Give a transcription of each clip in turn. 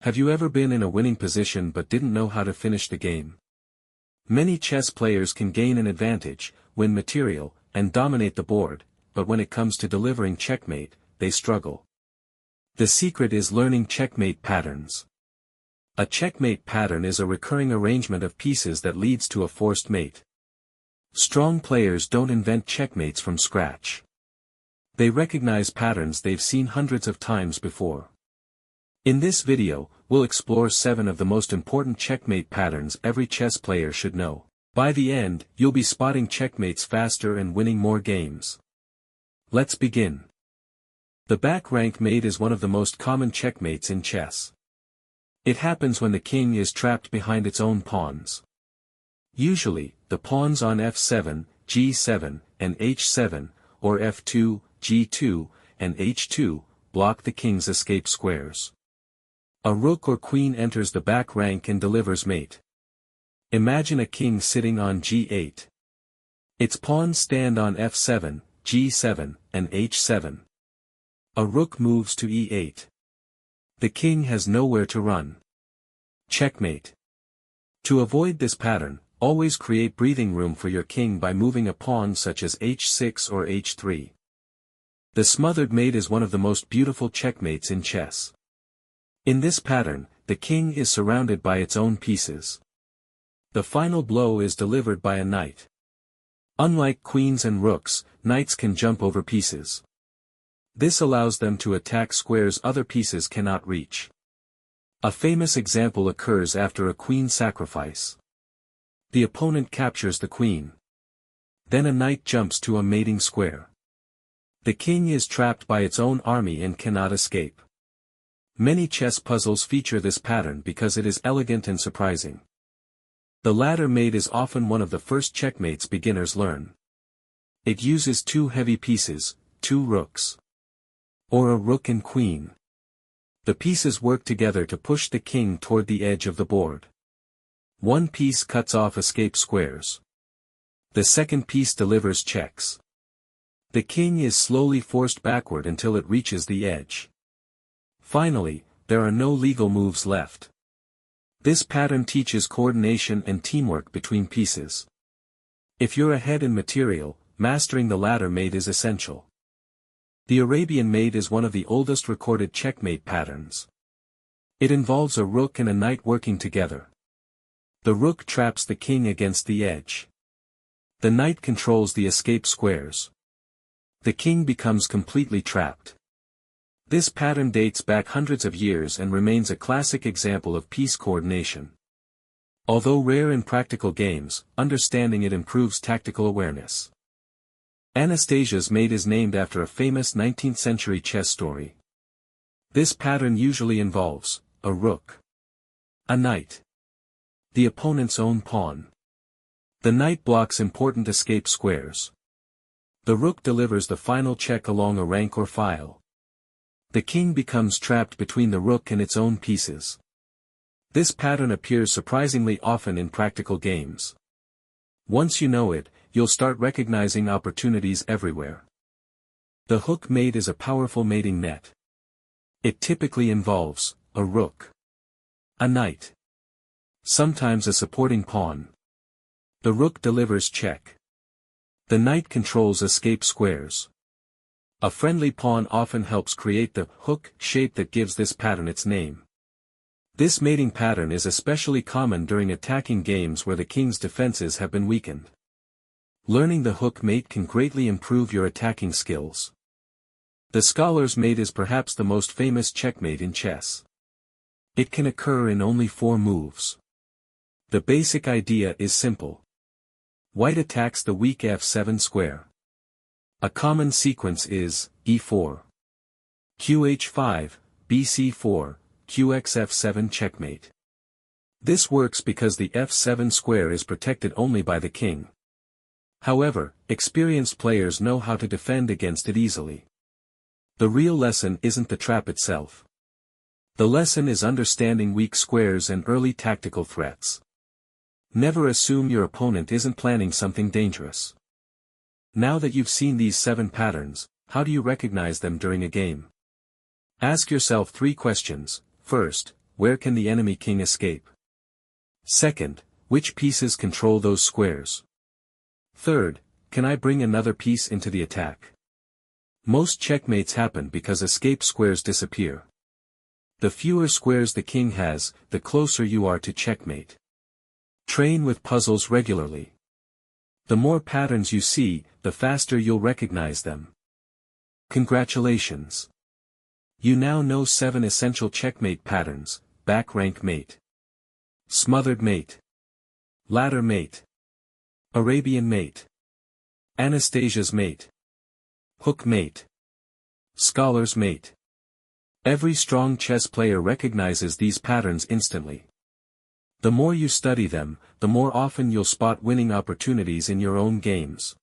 Have you ever been in a winning position but didn't know how to finish the game? Many chess players can gain an advantage, win material, and dominate the board, but when it comes to delivering checkmate, they struggle. The secret is learning checkmate patterns. A checkmate pattern is a recurring arrangement of pieces that leads to a forced mate. Strong players don't invent checkmates from scratch. They recognize patterns they've seen hundreds of times before. In this video, we'll explore 7 of the most important checkmate patterns every chess player should know. By the end, you'll be spotting checkmates faster and winning more games. Let's begin. The back rank mate is one of the most common checkmates in chess. It happens when the king is trapped behind its own pawns. Usually, the pawns on f7, g7, and h7, or f2, g2, and h2, block the king's escape squares. A rook or queen enters the back rank and delivers mate. Imagine a king sitting on g8. Its pawns stand on f7, g7, and h7. A rook moves to e8. The king has nowhere to run. Checkmate. To avoid this pattern, always create breathing room for your king by moving a pawn such as h6 or h3. The smothered mate is one of the most beautiful checkmates in chess. In this pattern, the king is surrounded by its own pieces. The final blow is delivered by a knight. Unlike queens and rooks, knights can jump over pieces. This allows them to attack squares other pieces cannot reach. A famous example occurs after a queen sacrifice. The opponent captures the queen. Then a knight jumps to a mating square. The king is trapped by its own army and cannot escape. Many chess puzzles feature this pattern because it is elegant and surprising. The ladder mate is often one of the first checkmates beginners learn. It uses 2 heavy pieces, 2 rooks. Or a rook and queen. The pieces work together to push the king toward the edge of the board. One piece cuts off escape squares. The second piece delivers checks. The king is slowly forced backward until it reaches the edge. Finally, there are no legal moves left. This pattern teaches coordination and teamwork between pieces. If you're ahead in material, mastering the ladder mate is essential. The Arabian Mate is one of the oldest recorded checkmate patterns. It involves a rook and a knight working together. The rook traps the king against the edge. The knight controls the escape squares. The king becomes completely trapped. This pattern dates back hundreds of years and remains a classic example of piece coordination. Although rare in practical games, understanding it improves tactical awareness. Anastasia's Mate is named after a famous 19th-century chess story. This pattern usually involves a rook, a knight, the opponent's own pawn. The knight blocks important escape squares. The rook delivers the final check along a rank or file. The king becomes trapped between the rook and its own pieces. This pattern appears surprisingly often in practical games. Once you know it, you'll start recognizing opportunities everywhere. The hook mate is a powerful mating net. It typically involves a rook, a knight, sometimes a supporting pawn. The rook delivers check. The knight controls escape squares. A friendly pawn often helps create the hook shape that gives this pattern its name. This mating pattern is especially common during attacking games where the king's defenses have been weakened. Learning the hook mate can greatly improve your attacking skills. The scholar's mate is perhaps the most famous checkmate in chess. It can occur in only 4 moves. The basic idea is simple. White attacks the weak f7 square. A common sequence is e4, qh5, bc4, qxf7 checkmate. This works because the f7 square is protected only by the king. However, experienced players know how to defend against it easily. The real lesson isn't the trap itself. The lesson is understanding weak squares and early tactical threats. Never assume your opponent isn't planning something dangerous. Now that you've seen these 7 patterns, how do you recognize them during a game? Ask yourself 3 questions. First, where can the enemy king escape? Second, which pieces control those squares? Third, can I bring another piece into the attack? Most checkmates happen because escape squares disappear. The fewer squares the king has, the closer you are to checkmate. Train with puzzles regularly. The more patterns you see, the faster you'll recognize them. Congratulations! You now know 7 essential checkmate patterns: back rank mate, smothered mate, ladder mate, Arabian mate, Anastasia's mate, hook mate, scholar's mate. Every strong chess player recognizes these patterns instantly. The more you study them, the more often you'll spot winning opportunities in your own games.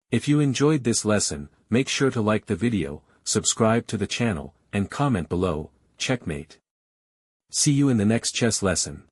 If you enjoyed this lesson, make sure to like the video, subscribe to the channel, and comment below, checkmate. See you in the next chess lesson.